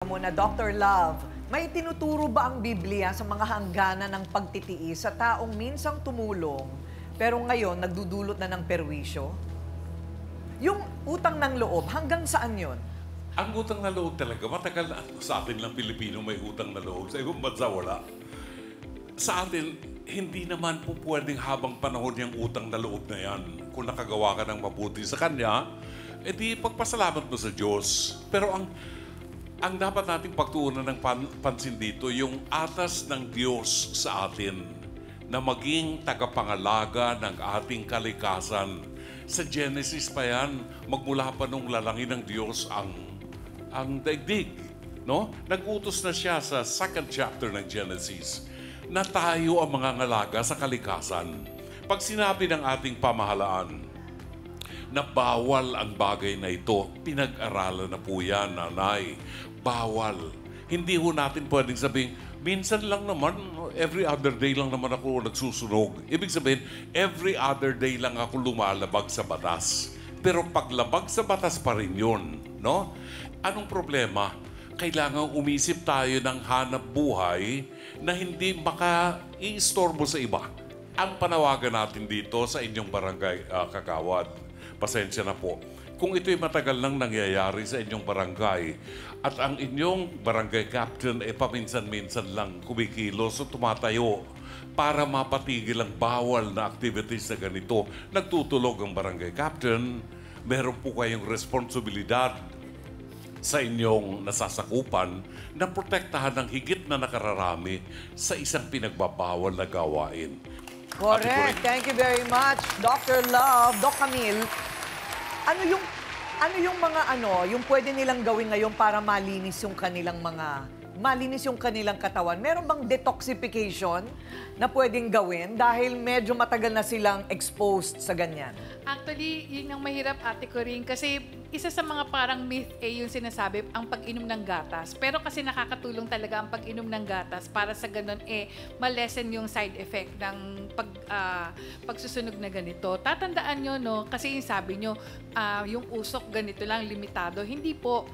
Muna, Dr. Love, may tinuturo ba ang Biblia sa mga hangganan ng pagtitiis sa taong minsang tumulong pero ngayon nagdudulot na ng perwisyo? Yung utang ng loob, hanggang saan yon? Ang utang na loob talaga, matagal na sa atin lang Pilipino may utang na loob. Sa ibang bansa wala. Sa atin, hindi naman po pwedeng habang panahon yung utang na loob na yan. Kung nakagawa ka ng mabuti sa Kanya, edi pagpasalamat mo sa Diyos. Pero ang dapat nating pagtuunan ng pansin dito, yung atas ng Diyos sa atin na maging tagapangalaga ng ating kalikasan. Sa Genesis pa yan, magmula pa nung lalangin ng Diyos ang daigdig. No? Nag-utos na siya sa second chapter ng Genesis na tayo ang mga ngalaga sa kalikasan. Pag sinabi ng ating pamahalaan na bawal ang bagay na ito, pinag-aralan na po yan, nanay. Bawal. Hindi ho natin pwedeng sabihin, minsan lang naman, every other day lang naman ako nagsusunog. Ibig sabihin, every other day lang ako lumalabag sa batas. Pero paglabag sa batas pa rin yun, no? Anong problema? Kailangan umisip tayo ng hanap buhay na hindi maka-i-istorbo sa iba. Ang panawagan natin dito sa inyong barangay kagawad, pasensya na po. Kung ito'y matagal nang nangyayari sa inyong barangay at ang inyong barangay captain paminsan-minsan lang kumikilos o tumatayo para mapatigil ang bawal na activities na ganito, nagtutulog ang barangay captain, meron po kayong responsibilidad sa inyong nasasakupan na protektahan ng higit na nakararami sa isang pinagbabawal na gawain. Correct. Thank you very much, Dr. Love. Doc Camille, ano yung mga yung pwede nilang gawin ngayon para malinis yung kanilang katawan? Meron bang detoxification na pwedeng gawin dahil medyo matagal na silang exposed sa ganyan? Actually, yun ang mahirap, Ate Corinne, kasi isa sa mga parang myth yung sinasabi, ang pag-inom ng gatas. Pero kasi nakakatulong talaga ang pag-inom ng gatas para sa ganun, malesen yung side effect ng pagsusunog na ganito. Tatandaan nyo, no, kasi yung sabi nyo, yung usok ganito lang, limitado. Hindi po.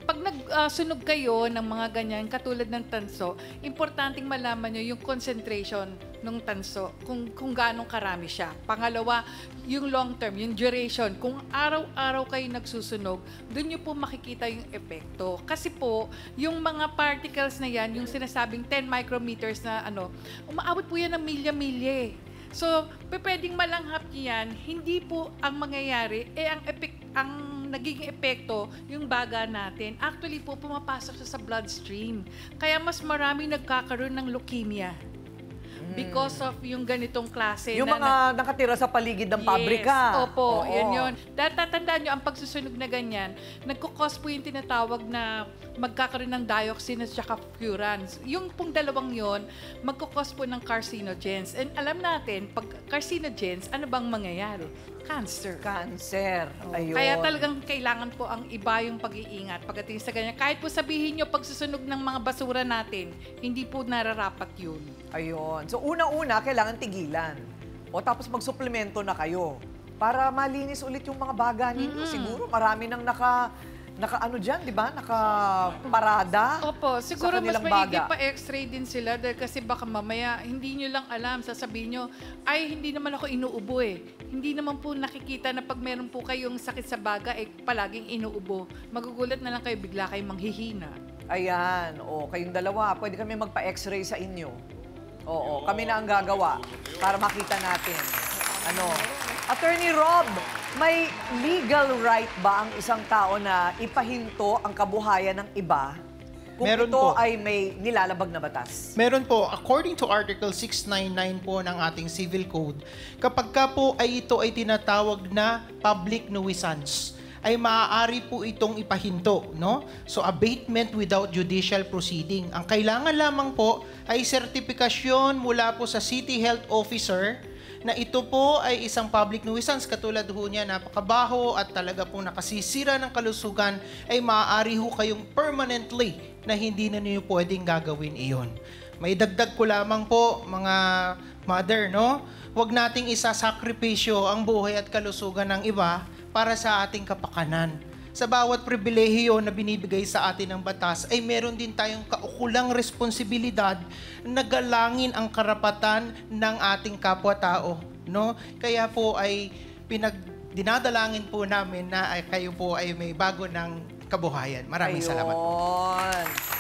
Pag nagsunog kayo ng mga ganyan, katulad ng tanso, importanteng malaman nyo yung concentration ng tanso, kung gaano karami siya. Pangalawa, yung long term, yung duration. Kung araw-araw kayo nagsusunog, doon nyo po makikita yung epekto. Kasi po, yung mga particles na yan, yung sinasabing 10 micrometers na umaabot po yan ng milya-milya. So, pwedeng malanghap yan, hindi po ang mangyayari, ang nagiging epekto yung baga natin. Actually po, pumapasok siya sa bloodstream. Kaya mas marami nagkakaroon ng leukemia. Because of yung ganitong klase. Yung mga nakatira sa paligid ng pabrika. Opo, yun. Tatandaan nyo, ang pagsusunog na ganyan, nagkukos po yung tinatawag na magkakaroon ng dioxin at saka furans. Yung pong dalawang yon, magkukos po ng carcinogens. And alam natin, pag carcinogens, ano bang mangyayari? Cancer. Ayun. Kaya talagang kailangan po ang iba yung pag-iingat pagdating sa ganyan. Kahit po sabihin nyo, pagsusunog ng mga basura natin, hindi po nararapat yun. Ayun. So, una-una, kailangan tigilan. O tapos magsuplemento na kayo para malinis ulit yung mga baga ninyo. Siguro marami nang naka-ano dyan, di ba? Nakaparada. Opo, siguro mas maigi baga. pa x-ray din sila dahil kasi baka mamaya hindi nyo lang alam, sasabihin nyo, ay hindi naman ako inuubo Hindi naman po nakikita na pag meron po kayong sakit sa baga, palaging inuubo. Magugulat na lang kayo, bigla kayong manghihina. Ayan. O, kayong dalawa, pwede kami magpa-x-ray sa inyo. Oo, kami na ang gagawa para makita natin. Attorney Rob, may legal right ba ang isang tao na ipahinto ang kabuhayan ng iba kung Meron ito po. ay may nilalabag na batas? Meron po, according to Article 699 po ng ating Civil Code, kapag ka po ay ito ay tinatawag na public nuisance, ay maaari po itong ipahinto, no? So, abatement without judicial proceeding. Ang kailangan lamang po ay sertifikasyon mula po sa City Health Officer na ito po ay isang public nuisance, katulad ho niya, napakabaho at talaga pong nakasisira ng kalusugan, ay maaari ho kayong permanently na hindi na niyo pwedeng gagawin iyon. May dagdag ko lamang po, mga mother, no? Huwag nating isasakripisyo ang buhay at kalusugan ng iba para sa ating kapakanan. sa bawat pribilehiyo na binibigay sa atin ng batas, ay meron din tayong kaukulang responsibilidad na galangin ang karapatan ng ating kapwa-tao. No? Kaya po ay dinadalangin po namin na kayo po ay may bago ng kabuhayan. Maraming salamat po. Ayun.